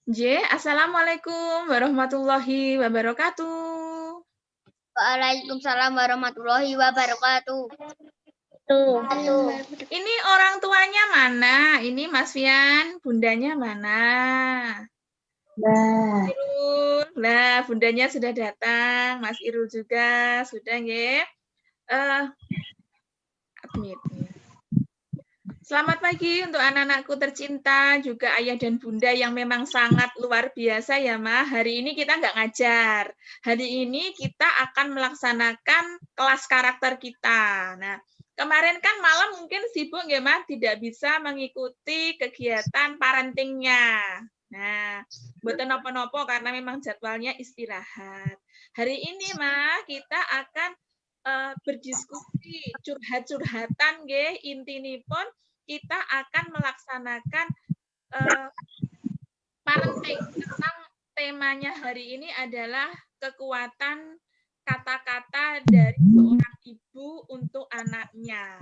Assalamualaikum warahmatullahi wabarakatuh. Waalaikumsalam warahmatullahi wabarakatuh. Ini orang tuanya mana? Ini Mas Fian, bundanya mana? Nah, Irul. Nah, bundanya sudah datang. Mas Irul juga sudah, nggih. Admit. Selamat pagi untuk anak-anakku tercinta, juga ayah dan bunda yang memang sangat luar biasa ya, Ma. Hari ini kita nggak ngajar. Hari ini kita akan melaksanakan kelas karakter kita. Nah, kemarin kan malam mungkin sibuk ya, Ma, tidak bisa mengikuti kegiatan parentingnya. Nah, mboten nopo-nopo karena memang jadwalnya istirahat. Hari ini, Ma, kita akan berdiskusi curhat-curhatan nggih, intinipun kita akan melaksanakan parenting. Tentang temanya hari ini adalah kekuatan kata-kata dari seorang ibu untuk anaknya.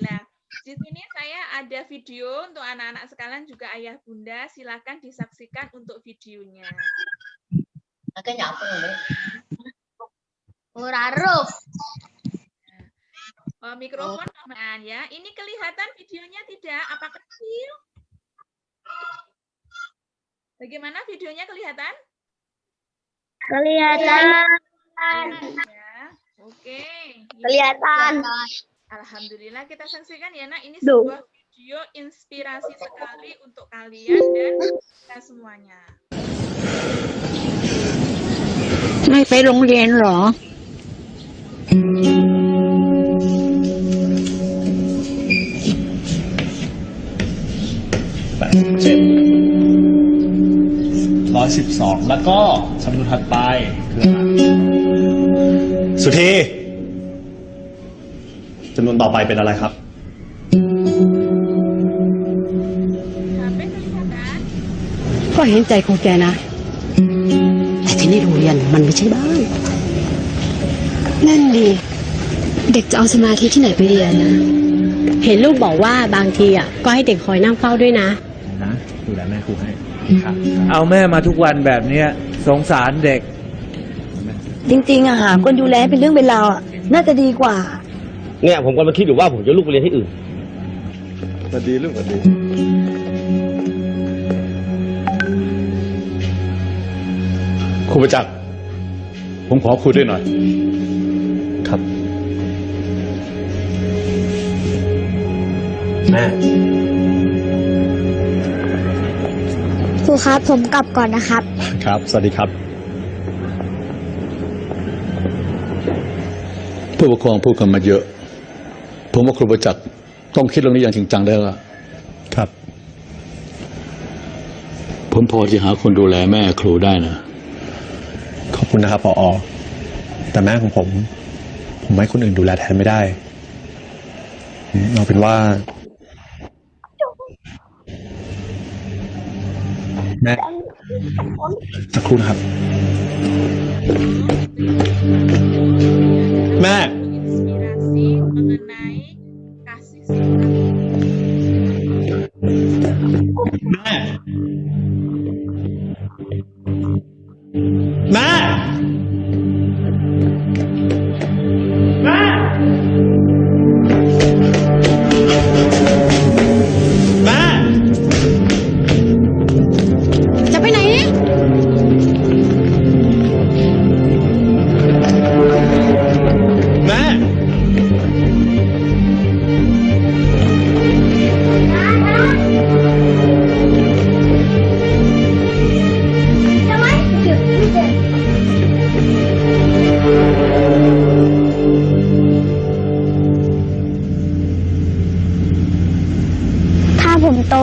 Nah, di sini saya ada video untuk anak-anak sekalian juga ayah bunda. Silakan disaksikan untuk videonya. Muraruh. Mikrofon aman ya. Ini kelihatan videonya tidak? Apa kecil? Bagaimana videonya kelihatan? Kelihatan. Ya. Oke. Kelihatan. Alhamdulillah kita saksikan ya, Nak. Ini sebuah video inspirasi sekali untuk kalian dan kita semuanya. ไม่ไปโรงเรียนเหรอ 112แล้วก็สำนวนถัดไปคืออะไรสุธีจำนวนต่อไปเป็นอะไรครับ HP kelihatan? ก็เห็นใจของแกนะ แต่ที่นี่โรงเรียนมันไม่ใช่บ้าน นั่นดีเด็กจะเอาสมาธิที่ไหนไปเรียนนะ เห็นลูกบอกว่าบางทีก็ให้เด็กคอยนั่งเฝ้าด้วยนะ นะดูแลแม่ครูให้ครับ เอาแม่มาทุกวันแบบเนี้ยสงสารเด็ก จริงๆหาคนดูแลเป็นเรื่องเป็นราวน่าจะดีกว่า เนี่ยผมกำลังคิดอยู่ว่าผมจะลูกไปเรียนที่อื่น สวัสดีลูกสวัสดีครูประจักษ์ผมขอคุยด้วยหน่อย ครับแม่ ครูครับผมกลับก่อนนะครับ ครับ สวัสดีครับผู้ปกครองพูดกันมาเยอะ ผมว่าครูประจักษ์ต้องคิดเรื่องนี้อย่างจริงจังได้แล้วครับ ผมพอจะหาคนดูแลแม่ครูได้นะ ขอบคุณนะครับผอ.แต่แม่ของผมให้คนอื่นดูแลแทนไม่ได้เอาเป็นว่าแม่สักครู่นะครับ แม่ Inspirasi mengenai kasih sayang. แม่ แม่ แม่ แม่ จะไปไหน แม่ ถ้าผมโต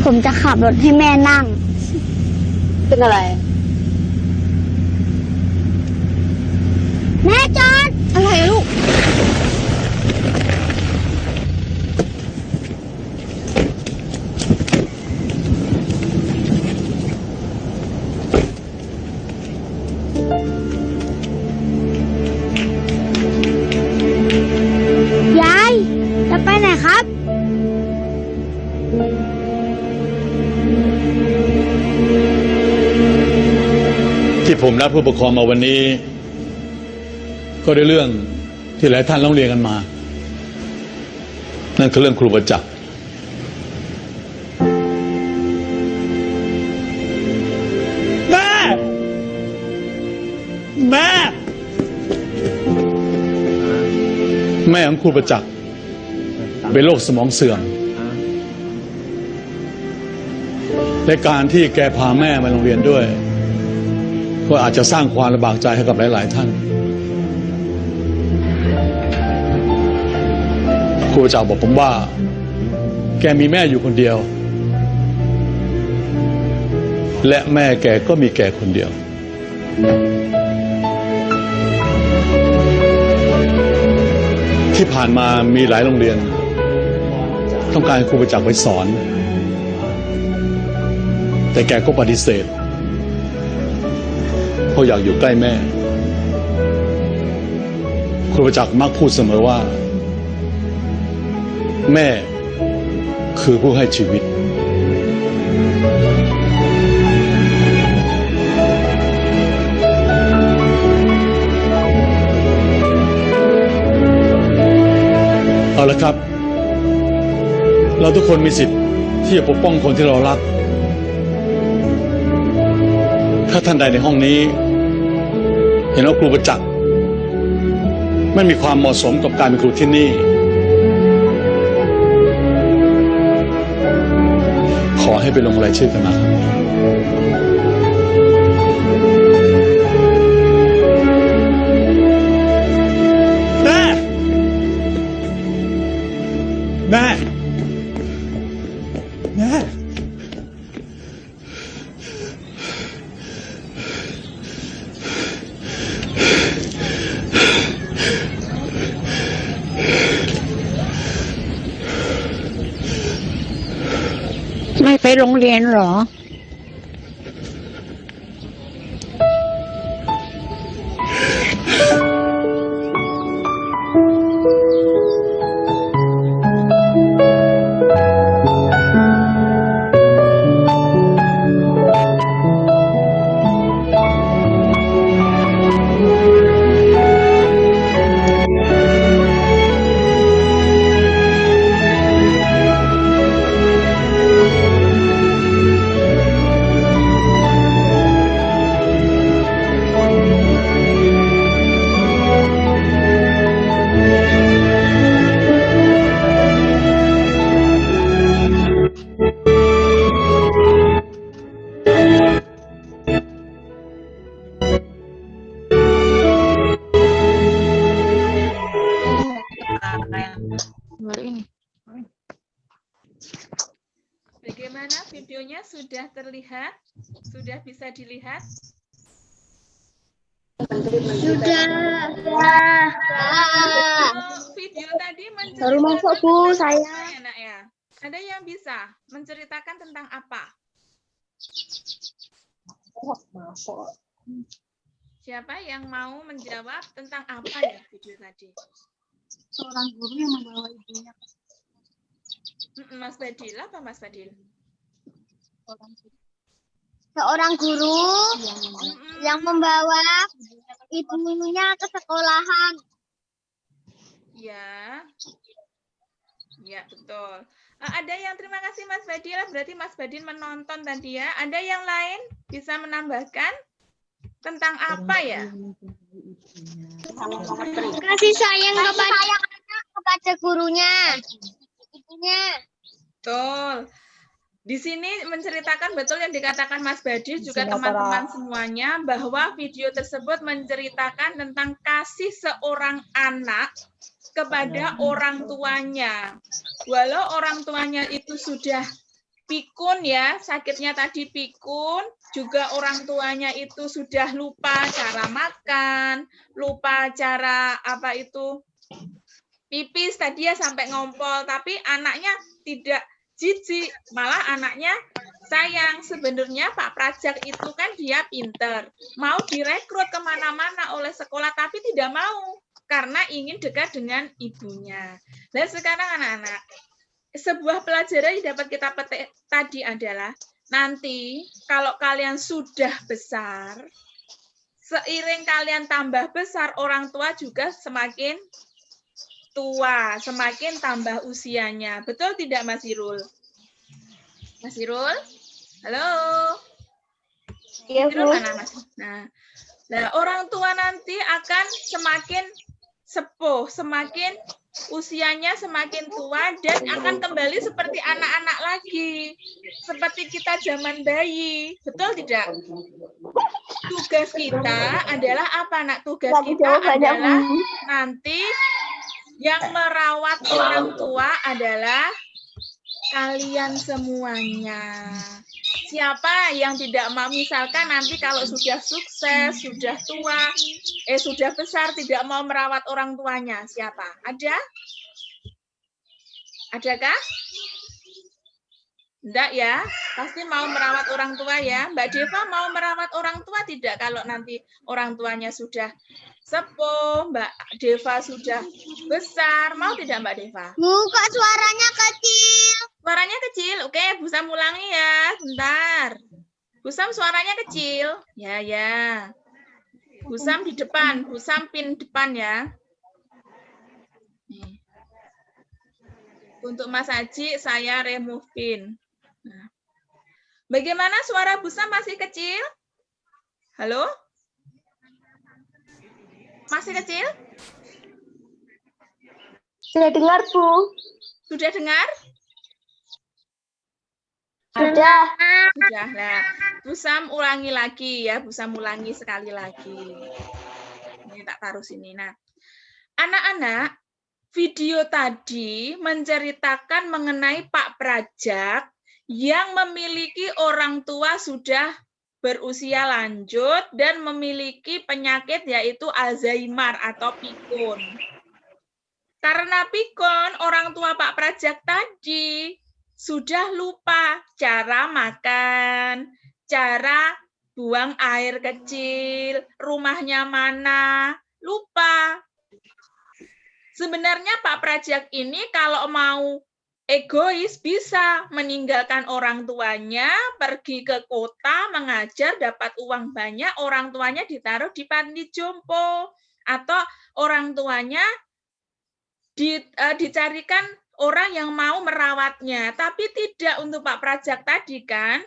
ผมจะขับรถให้แม่นั่ง เป็นอะไร แม่จอด อะไรอะลูก ยาย จะไปไหนครับ ไ ที่ผมนัดผู้ปกครองมาวันนี้ ก็ได้เรื่องที่หลายท่านร้องเรียนกันมา นั่นคือเรื่องครูประจักษ์แม่ของครูประจักษ์เป็นโรคสมองเสื่อมและการที่แกพาแม่มาโรงเรียนด้วย ก็อาจจะสร้างความลำบากใจให้กับหลายๆท่านครูประจักษ์บอกผมว่าแกมีแม่อยู่คนเดียวและแม่แกก็มีแกคนเดียวที่ผ่านมามีหลายโรงเรียนต้องการครูประจักษ์ไปสอนแต่แกก็ปฏิเสธเพราะอยากอยู่ใกล้แม่ครูประจักษ์มักพูดเสมอว่าแม่คือผู้ให้ชีวิตเอาละครับเราทุกคนมีสิทธิ์ที่จะปกป้องคนที่เรารักถ้าท่านใดในห้องนี้เห็นว่าครูประจักษ์ไม่มีความเหมาะสมกับการเป็นครูที่นี่ขอให้ไปลงรายชื่อกันนะครับแม่ไม่ไปโรงเรียนเหรอ Bagaimana videonya sudah terlihat? Sudah bisa dilihat? Sudah. Video tadi Baru masuk, Bu, saya. Ya, Nak, ya. Ada yang bisa menceritakan tentang apa? Siapa yang mau menjawab tentang apa ya video tadi? Seorang guru yang membawa ibunya. Mas Badil, apa Mas Badil? Seorang guru yang membawa ibunya ke sekolahan. Ya. Ya, betul. Ada yang terima kasih Mas Badil, berarti Mas Badil menonton tadi ya. Ada yang lain bisa menambahkan tentang apa ya? Kasih sayang kepada gurunya. Ibunya. Betul. Di sini menceritakan betul yang dikatakan Mas Badil juga teman-teman semuanya bahwa video tersebut menceritakan tentang kasih seorang anak kepada orang tuanya. Walau orang tuanya itu sudah pikun ya, sakitnya tadi pikun, juga orang tuanya itu sudah lupa cara makan, lupa cara apa itu pipis tadi ya sampai ngompol, tapi anaknya tidak jijik, malah anaknya sayang. Sebenarnya Pak Prajak itu kan dia pinter, mau direkrut kemana-mana oleh sekolah, tapi tidak mau karena ingin dekat dengan ibunya. Dan sekarang anak-anak, sebuah pelajaran yang dapat kita petik tadi adalah nanti kalau kalian sudah besar, Seiring kalian tambah besar, orang tua juga semakin tua, semakin tambah usianya. Betul tidak, Mas Irul? Mas Irul? Halo? Iya, Irul Bu. mana, Mas? Nah, orang tua nanti akan semakin sepuh, semakin usianya semakin tua dan akan kembali seperti anak-anak lagi. Seperti kita zaman bayi. Betul tidak? Tugas kita adalah apa, Nak? Tugas kita adalah nanti yang merawat orang tua adalah kalian semuanya. Siapa yang tidak mau, misalkan nanti kalau sudah sukses, sudah tua, sudah besar, tidak mau merawat orang tuanya, siapa? Ada? Adakah? Enggak ya? Pasti mau merawat orang tua ya? Mbak Deva mau merawat orang tua tidak kalau nanti orang tuanya sudah sepuh, Mbak Deva sudah besar, mau tidak Mbak Deva? Kok suaranya kecil? Suaranya kecil, oke, Bu Sam ulangi ya, bentar. Bu Sam suaranya kecil, ya. Bu Sam di depan, Bu Sam pin depan ya. Nih. Untuk Mas Haji, saya remove pin. Nah. Bagaimana suara Bu Sam masih kecil? Halo? Masih kecil? Sudah dengar, Bu? Sudah dengar? Sudah. Sudah. Nah, Bu Sam ulangi lagi ya, Bu Sam ulangi sekali lagi. Ini tak taruh sini. Nah, anak-anak, video tadi menceritakan mengenai Pak Prajak yang memiliki orang tua sudah berusia lanjut dan memiliki penyakit yaitu Alzheimer atau pikun. Karena pikun, orang tua Pak Prajak tadi sudah lupa cara makan, cara buang air kecil, rumahnya mana, lupa. Sebenarnya Pak Prajak ini kalau mau egois bisa meninggalkan orang tuanya, pergi ke kota, mengajar, dapat uang banyak, orang tuanya ditaruh di panti jompo, atau orang tuanya dicarikan orang yang mau merawatnya. Tapi tidak untuk Pak Prajak tadi kan.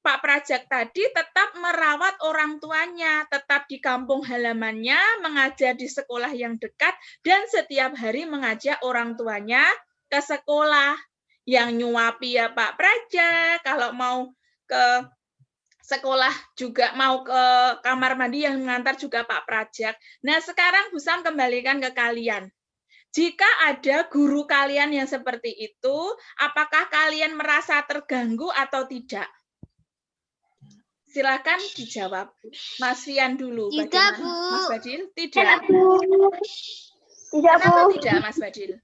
Pak Prajak tadi tetap merawat orang tuanya, tetap di kampung halamannya, mengajar di sekolah yang dekat, dan setiap hari mengajak orang tuanya ke sekolah. Yang nyuapi ya Pak Prajak, kalau mau ke sekolah juga, mau ke kamar mandi yang mengantar juga Pak Prajak. Nah sekarang Bu Sam kembalikan ke kalian. Jika ada guru kalian yang seperti itu, apakah kalian merasa terganggu atau tidak? Silakan dijawab. Mas Fian dulu. Tidak, bagaimana? Bu. Mas Badil? Tidak. Tidak, Kenapa Bu. tidak, Mas Badil?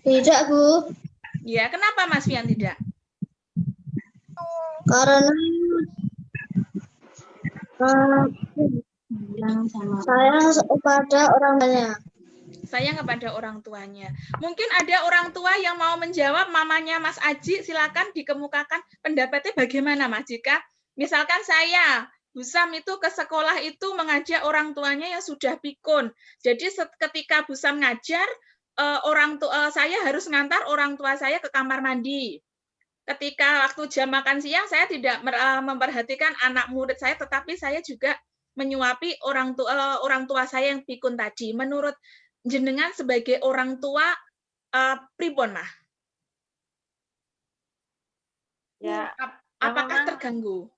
Tidak, Bu. Ya, kenapa Mas Fian tidak? Karena sayang kepada orang tuanya. Sayang kepada orang tuanya. Mungkin ada orang tua yang mau menjawab, mamanya Mas Aji, silakan dikemukakan pendapatnya bagaimana Mas, jika misalkan saya, Bu Sam itu ke sekolah itu mengajak orang tuanya yang sudah pikun. Jadi ketika Bu Sam ngajar, saya harus ngantar orang tua saya ke kamar mandi. Ketika waktu jam makan siang, saya tidak memperhatikan anak murid saya, tetapi saya juga menyuapi orang tua saya yang pikun tadi. Menurut jenengan sebagai orang tua, pripun mah? Ya, apakah memang terganggu?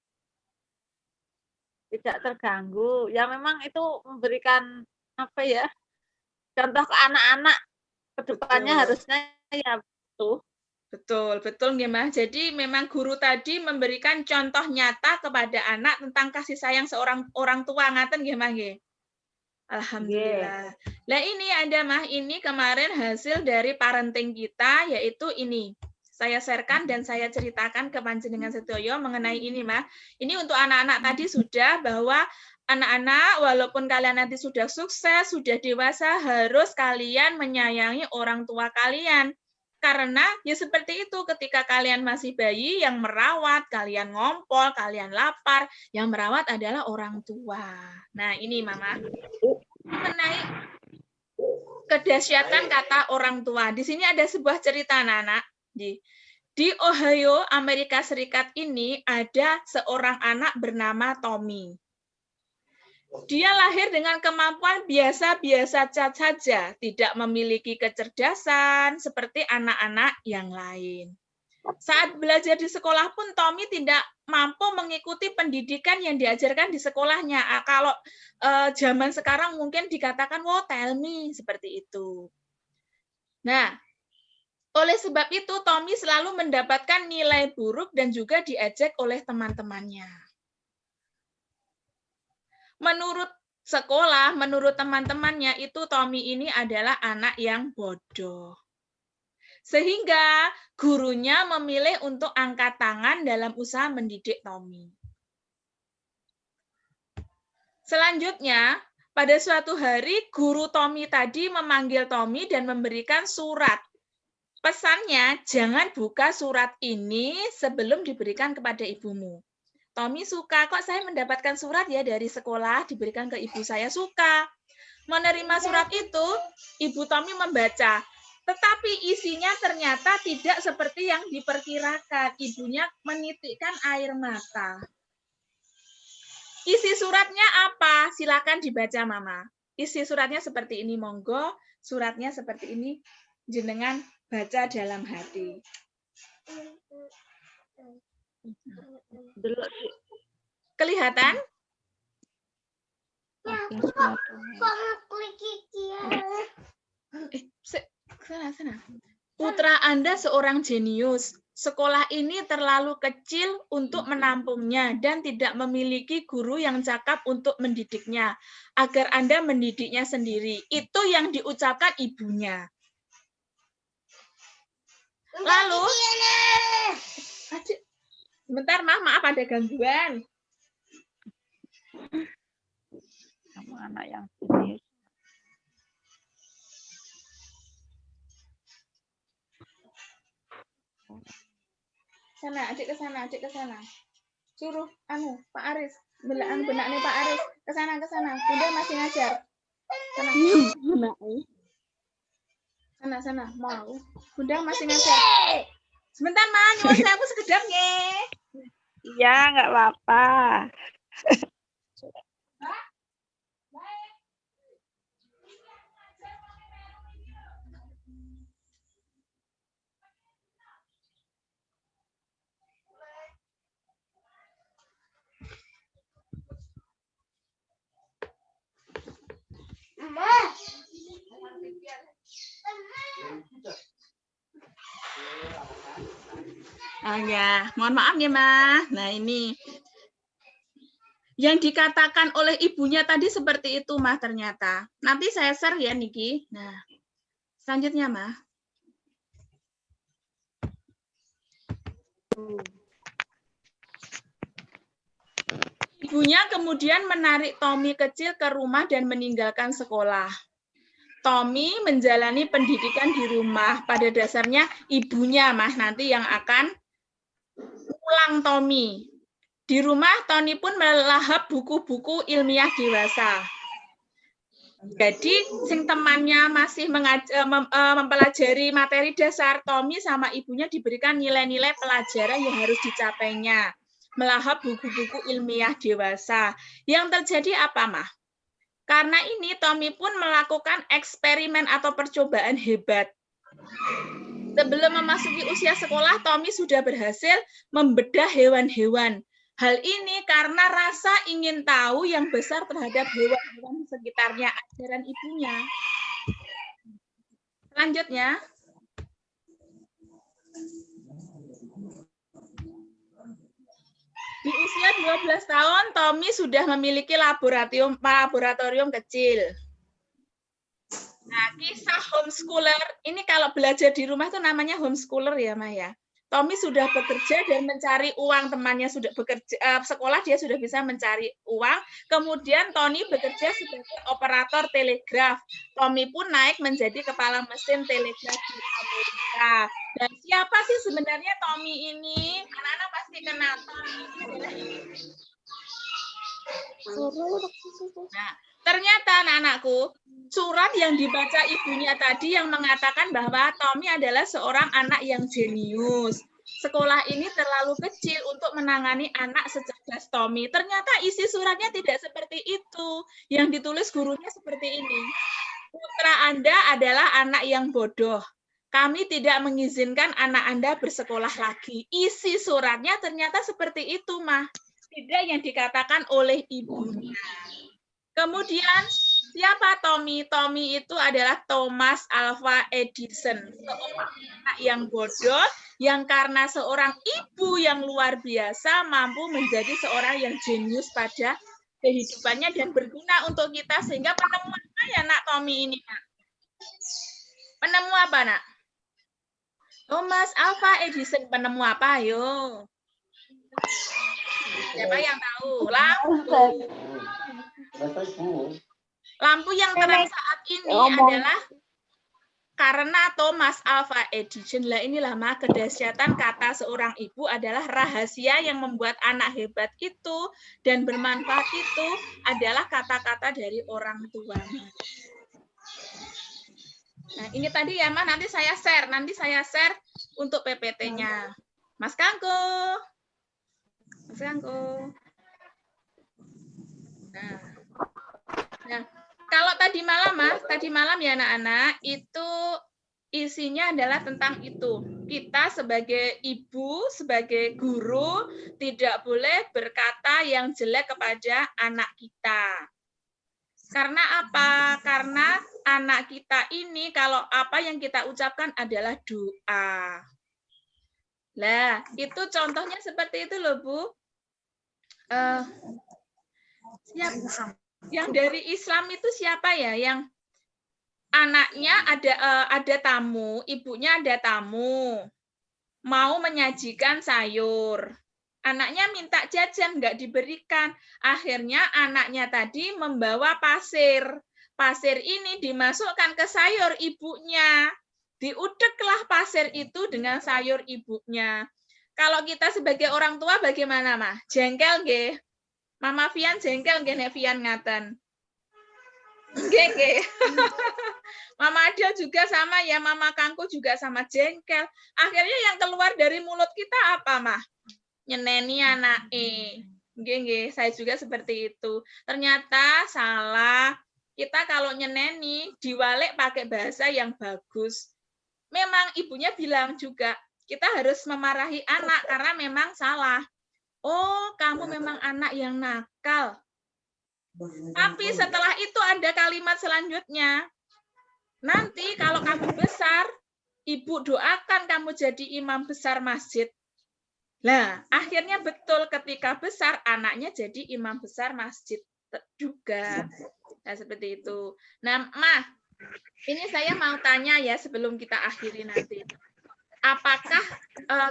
tidak terganggu. Ya memang itu memberikan apa ya? Contoh ke anak-anak ke depannya harusnya ya betul. Betul nggih, Jadi memang guru tadi memberikan contoh nyata kepada anak tentang kasih sayang seorang orang tua, ngaten nggih, Mah nggih. Alhamdulillah. Nah, ini ada Mah, ini kemarin hasil dari parenting kita, yaitu ini. Saya sharekan dan saya ceritakan ke panjenengan sedaya mengenai ini, Mah. Ini untuk anak-anak tadi sudah, bahwa anak-anak walaupun kalian nanti sudah sukses, sudah dewasa, harus kalian menyayangi orang tua kalian. karena ya seperti itu, ketika kalian masih bayi, yang merawat, kalian ngompol, kalian lapar, yang merawat adalah orang tua. Nah, ini Mama. Mengenai kedahsyatan kata orang tua. Di sini ada sebuah cerita, anak-anak. Di Ohio, Amerika Serikat ini ada seorang anak bernama Tommy. Dia lahir dengan kemampuan biasa-biasa saja, tidak memiliki kecerdasan seperti anak-anak yang lain. Saat belajar di sekolah pun Tommy tidak mampu mengikuti pendidikan yang diajarkan di sekolahnya. Kalau zaman sekarang mungkin dikatakan, "Wow, tell me," seperti itu. Nah, oleh sebab itu Tommy selalu mendapatkan nilai buruk dan juga diejek oleh teman-temannya. Menurut sekolah, menurut teman-temannya itu Tommy ini adalah anak yang bodoh. Sehingga gurunya memilih untuk angkat tangan dalam usaha mendidik Tommy. Selanjutnya, pada suatu hari guru Tommy tadi memanggil Tommy dan memberikan surat. Pesannya, jangan buka surat ini sebelum diberikan kepada ibumu. Tommy suka, kok saya mendapatkan surat ya dari sekolah, diberikan ke ibu saya, suka. Menerima surat itu, ibu Tommy membaca, tetapi isinya ternyata tidak seperti yang diperkirakan. Ibunya menitikkan air mata. Isi suratnya apa? Silakan dibaca, Mama. Isi suratnya seperti ini, monggo. Suratnya seperti ini, jenengan baca dalam hati. Kelihatan? Sana. Putra Anda seorang jenius. Sekolah ini terlalu kecil untuk menampungnya dan tidak memiliki guru yang cakap untuk mendidiknya. Agar Anda mendidiknya sendiri. Itu yang diucapkan ibunya. Lalu, bentar, maaf ada gangguan. Kamu anak yang serius. Sana, adik ke sana. Suruh Pak Aris, benak nih Pak Aris, ke sana. Bunda masih ngajar. Sana, mau. Bunda masih ngajar. Sebentar, Ma, nyuwun sewu sekedap nggih. Iya, nggak apa-apa. Oh ya, mohon maaf ya, Ma. Nah, ini yang dikatakan oleh ibunya tadi seperti itu, Ma, ternyata. Nanti saya share ya, Niki. Nah, selanjutnya, Ma. Ibunya kemudian menarik Tommy kecil ke rumah dan meninggalkan sekolah. Tommy menjalani pendidikan di rumah. Pada dasarnya ibunya, Mas, nanti yang akan ulang Tommy. Di rumah, Tommy pun melahap buku-buku ilmiah dewasa. Jadi, sing temannya masih mempelajari materi dasar, Tommy sama ibunya diberikan nilai-nilai pelajaran yang harus dicapainya. Melahap buku-buku ilmiah dewasa. Yang terjadi apa, Mah? Karena ini, Tommy pun melakukan eksperimen atau percobaan hebat. Sebelum memasuki usia sekolah, Tommy sudah berhasil membedah hewan-hewan. Hal ini karena rasa ingin tahu yang besar terhadap hewan-hewan di sekitarnya, ajaran ibunya. Selanjutnya, di usia 12 tahun, Tommy sudah memiliki laboratorium kecil. Nah, kisah homeschooler, ini kalau belajar di rumah itu namanya homeschooler ya, Maya. Tommy sudah bekerja dan mencari uang, temannya sudah bekerja, sekolah dia sudah bisa mencari uang. Kemudian Tony bekerja sebagai operator telegraf. Tommy pun naik menjadi kepala mesin telegraf di Amerika. Dan siapa sih sebenarnya Tommy ini? Anak-anak pasti kenal. Tommy ini adalah Nah, ternyata anak-anakku, surat yang dibaca ibunya tadi yang mengatakan bahwa Tommy adalah seorang anak yang jenius. Sekolah ini terlalu kecil untuk menangani anak secerdas Tommy. Ternyata isi suratnya tidak seperti itu. Yang ditulis gurunya seperti ini. Putra Anda adalah anak yang bodoh. Kami tidak mengizinkan anak Anda bersekolah lagi. Isi suratnya ternyata seperti itu, Mah. Tidak yang dikatakan oleh ibunya. Kemudian, siapa Tommy? Tommy itu adalah Thomas Alva Edison, seorang anak yang bodoh, yang karena seorang ibu yang luar biasa mampu menjadi seorang yang jenius pada kehidupannya dan berguna untuk kita. Sehingga penemu apa ya, Nak, Tommy ini, Nak? Penemu apa, Nak? Thomas Alva Edison, penemu apa? Ayo. Siapa yang tahu? Lampu. Lampu yang terang saat ini adalah karena Thomas Alva Edison. Lah inilah mah kedahsyatan kata seorang ibu adalah rahasia yang membuat anak hebat itu dan bermanfaat itu adalah kata-kata dari orang tua. Nah, ini tadi ya, Mas, nanti saya share untuk PPT-nya. Mas Kangko. Mas Kangko. Nah, kalau tadi malam ya anak-anak, itu isinya adalah tentang itu. Kita sebagai ibu, sebagai guru, tidak boleh berkata yang jelek kepada anak kita. Karena apa? Karena anak kita ini, kalau apa yang kita ucapkan adalah doa. Lah, itu contohnya seperti itu loh, Bu. Yang dari Islam itu siapa ya? Yang anaknya ada tamu, ibunya ada tamu, mau menyajikan sayur. Anaknya minta jajan, nggak diberikan. Akhirnya anaknya tadi membawa pasir. Pasir ini dimasukkan ke sayur ibunya. Diudeklah pasir itu dengan sayur ibunya. Kalau kita sebagai orang tua bagaimana, Mah? Jengkel nggih? Mama Fian jengkel nggih nek Fian ngaten. Nggih. Mama Adil juga sama ya, Mama Kangku juga sama jengkel. Akhirnya yang keluar dari mulut kita apa, Mah? Nyeneni anake. Nggih, saya juga seperti itu. Ternyata salah. Kita kalau nyeneni diwalik pakai bahasa yang bagus. Memang ibunya bilang juga, kita harus memarahi anak karena memang salah. Oh, kamu memang anak yang nakal. Tapi setelah itu ada kalimat selanjutnya. Nanti kalau kamu besar, ibu doakan kamu jadi imam besar masjid. Lah, akhirnya betul ketika besar anaknya jadi imam besar masjid juga. Nah, seperti itu. Nah, Mah, ini saya mau tanya ya sebelum kita akhiri nanti. Apakah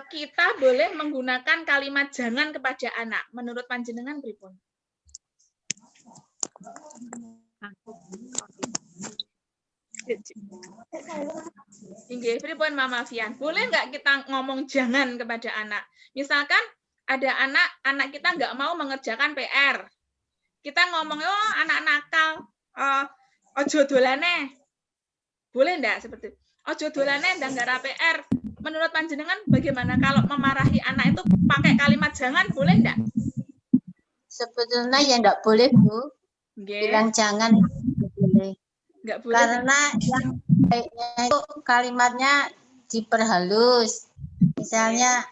kita boleh menggunakan kalimat jangan kepada anak? Menurut panjenengan pripun? Inggih, pripun Mama Fian? Boleh nggak kita ngomong jangan kepada anak? Misalkan ada anak kita nggak mau mengerjakan PR. Kita ngomong, oh anak nakal, ojo dolane. Boleh nggak seperti itu? Ojo dolane ndang gara PR. Menurut panjenengan bagaimana kalau memarahi anak itu pakai kalimat jangan, boleh nggak? Sebetulnya ya nggak boleh, Bu. Bilang jangan nggak boleh. Nggak boleh. Karena yang baiknya itu kalimatnya diperhalus. Misalnya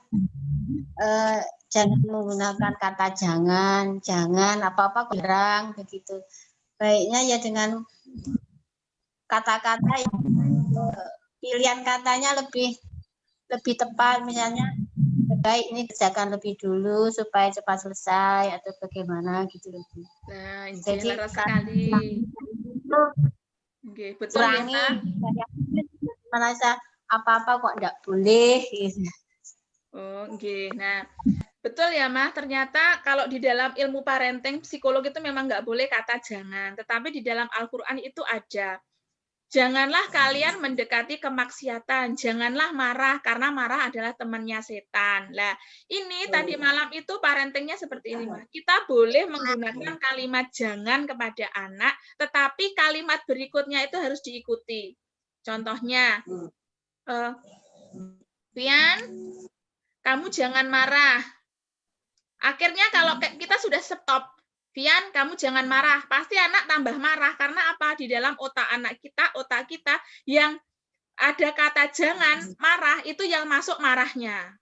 jangan menggunakan kata jangan apa-apa kurang begitu. Baiknya ya dengan kata-kata yang pilihan katanya lebih tepat, misalnya baik ini kerjakan lebih dulu supaya cepat selesai atau bagaimana gitu loh. Nah, jadi sekali. Oke, betul kurangi, ya, merasa apa-apa kok enggak boleh gitu. Oh, nggih. Nah, betul ya, Mah. Ternyata kalau di dalam ilmu parenting, psikolog itu memang nggak boleh kata jangan. Tetapi di dalam Al-Quran itu ada. Janganlah kalian mendekati kemaksiatan. Janganlah marah, karena marah adalah temannya setan. Nah, ini tadi malam itu parentingnya seperti ini, Mah. Kita boleh menggunakan kalimat jangan kepada anak, tetapi kalimat berikutnya itu harus diikuti. Contohnya, Pian, kamu jangan marah. Akhirnya kalau kita sudah stop, Pian, kamu jangan marah. Pasti anak tambah marah. Karena apa? Di dalam otak kita yang ada kata jangan, marah, itu yang masuk marahnya.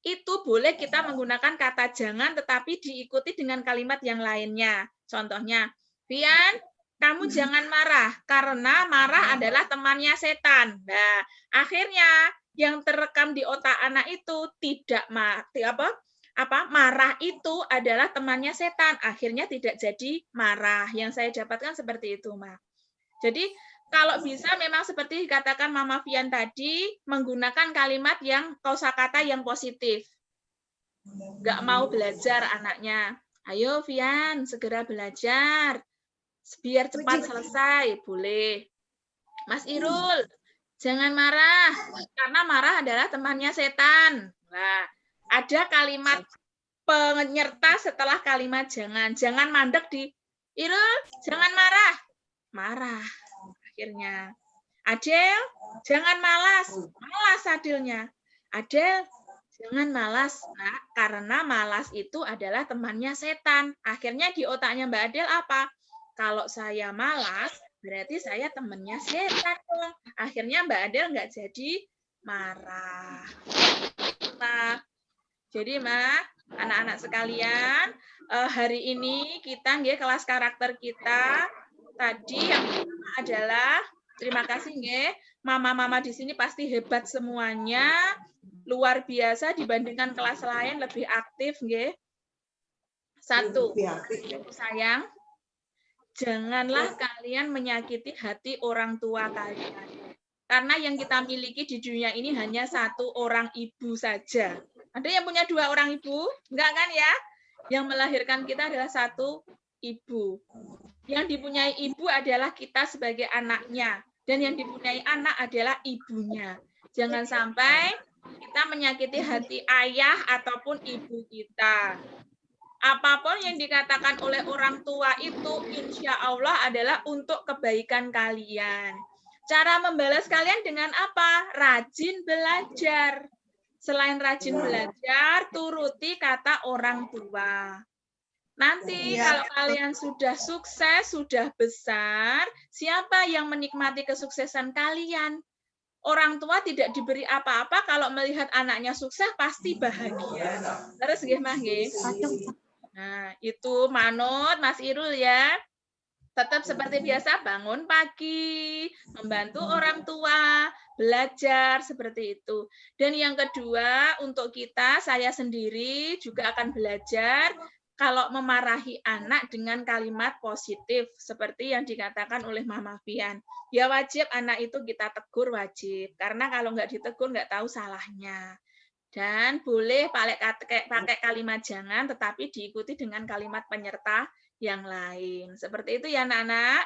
Itu boleh kita menggunakan kata jangan, tetapi diikuti dengan kalimat yang lainnya. Contohnya, Pian, kamu jangan marah, karena marah adalah temannya setan. Nah, akhirnya yang terekam di otak anak itu tidak marah itu adalah temannya setan, akhirnya tidak jadi marah. Yang saya dapatkan seperti itu, Ma. Jadi kalau bisa memang seperti dikatakan Mama Fian tadi, menggunakan kalimat yang kosakata yang positif. Nggak mau belajar anaknya, ayo Fian segera belajar biar cepat selesai, boleh. Mas Irul, jangan marah, karena marah adalah temannya setan. Nah, ada kalimat penyerta setelah kalimat jangan. Jangan mandek di Irul, jangan marah. Marah akhirnya. Adel, jangan malas. Malas Adelnya. Adel, jangan malas, Nak, karena malas itu adalah temannya setan. Akhirnya di otaknya Mbak Adel apa? Kalau saya malas, berarti saya temannya setan dong. Akhirnya Mbak Adel nggak jadi marah. Nah, jadi, Ma, anak-anak sekalian, hari ini kita nggih kelas karakter kita tadi yang pertama adalah terima kasih nggih, mama-mama di sini pasti hebat semuanya, luar biasa dibandingkan kelas lain, lebih aktif nggih. 1, Ibu sayang, janganlah kalian menyakiti hati orang tua kalian. Karena yang kita miliki di dunia ini hanya 1 orang ibu saja. Ada yang punya 2 orang ibu? Enggak kan ya? Yang melahirkan kita adalah 1 ibu. Yang dipunyai ibu adalah kita sebagai anaknya. Dan yang dipunyai anak adalah ibunya. Jangan sampai kita menyakiti hati ayah ataupun ibu kita. Apapun yang dikatakan oleh orang tua itu insya Allah adalah untuk kebaikan kalian. Cara membalas kalian dengan apa? Rajin belajar. Selain rajin belajar, turuti kata orang tua. Nanti kalau kalian sudah sukses, sudah besar, siapa yang menikmati kesuksesan kalian? Orang tua tidak diberi apa-apa, kalau melihat anaknya sukses pasti bahagia. Terus nggih, Mah nggih. Nah, itu manut Mas Irul ya. Tetap seperti biasa bangun pagi, membantu orang tua, belajar seperti itu. Dan yang kedua, untuk kita, saya sendiri juga akan belajar kalau memarahi anak dengan kalimat positif, seperti yang dikatakan oleh Mama Fian. Ya wajib anak itu kita tegur, wajib. Karena kalau nggak ditegur, nggak tahu salahnya. Dan boleh pakai kalimat jangan, tetapi diikuti dengan kalimat penyerta yang lain. Seperti itu ya anak-anak.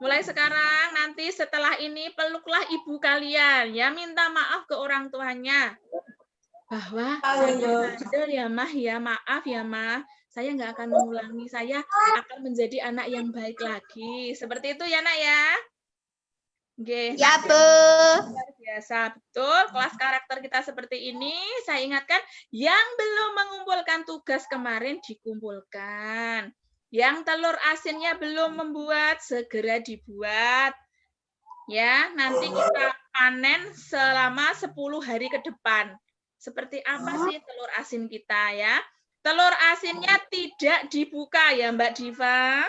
Mulai sekarang, nanti setelah ini peluklah ibu kalian. Ya, minta maaf ke orang tuanya. Bahwa saya sadar ya Mah, ya maaf ya Mah. Saya nggak akan mengulangi. Saya akan menjadi anak yang baik lagi. Seperti itu ya nak ya. Oke. Ya, Bu. Luar biasa, betul. Kelas karakter kita seperti ini. Saya ingatkan, yang belum mengumpulkan tugas kemarin dikumpulkan. Yang telur asinnya belum membuat, segera dibuat. Ya, nanti kita panen selama 10 hari ke depan. Seperti apa sih telur asin kita ya? Telur asinnya tidak dibuka ya Mbak Diva.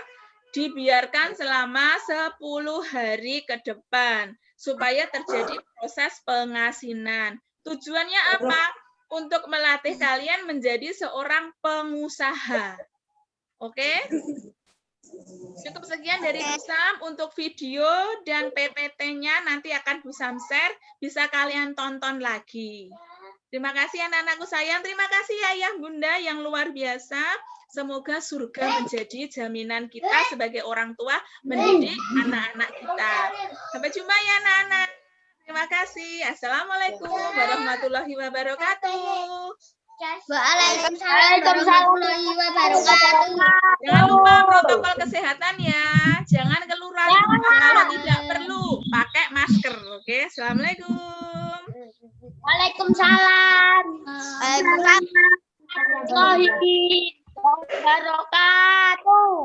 Dibiarkan selama 10 hari ke depan supaya terjadi proses pengasinan. Tujuannya apa? Untuk melatih kalian menjadi seorang pengusaha. Oke? Cukup sekian dari Bu Sam untuk video dan PPT-nya nanti akan Bu Sam share, bisa kalian tonton lagi. Terima kasih anak-anakku sayang. Terima kasih ayah bunda yang luar biasa. Semoga surga menjadi jaminan kita sebagai orang tua mendidik anak-anak kita. Sampai jumpa ya anak-anak. Terima kasih. Assalamualaikum warahmatullahi wabarakatuh. Waalaikumsalam warahmatullahi wabarakatuh. Jangan lupa protokol kesehatan ya. Jangan keluar rumah kalau tidak perlu. Pakai masker. Oke, assalamualaikum. Waalaikumsalam warahmatullahi wabarakatuh.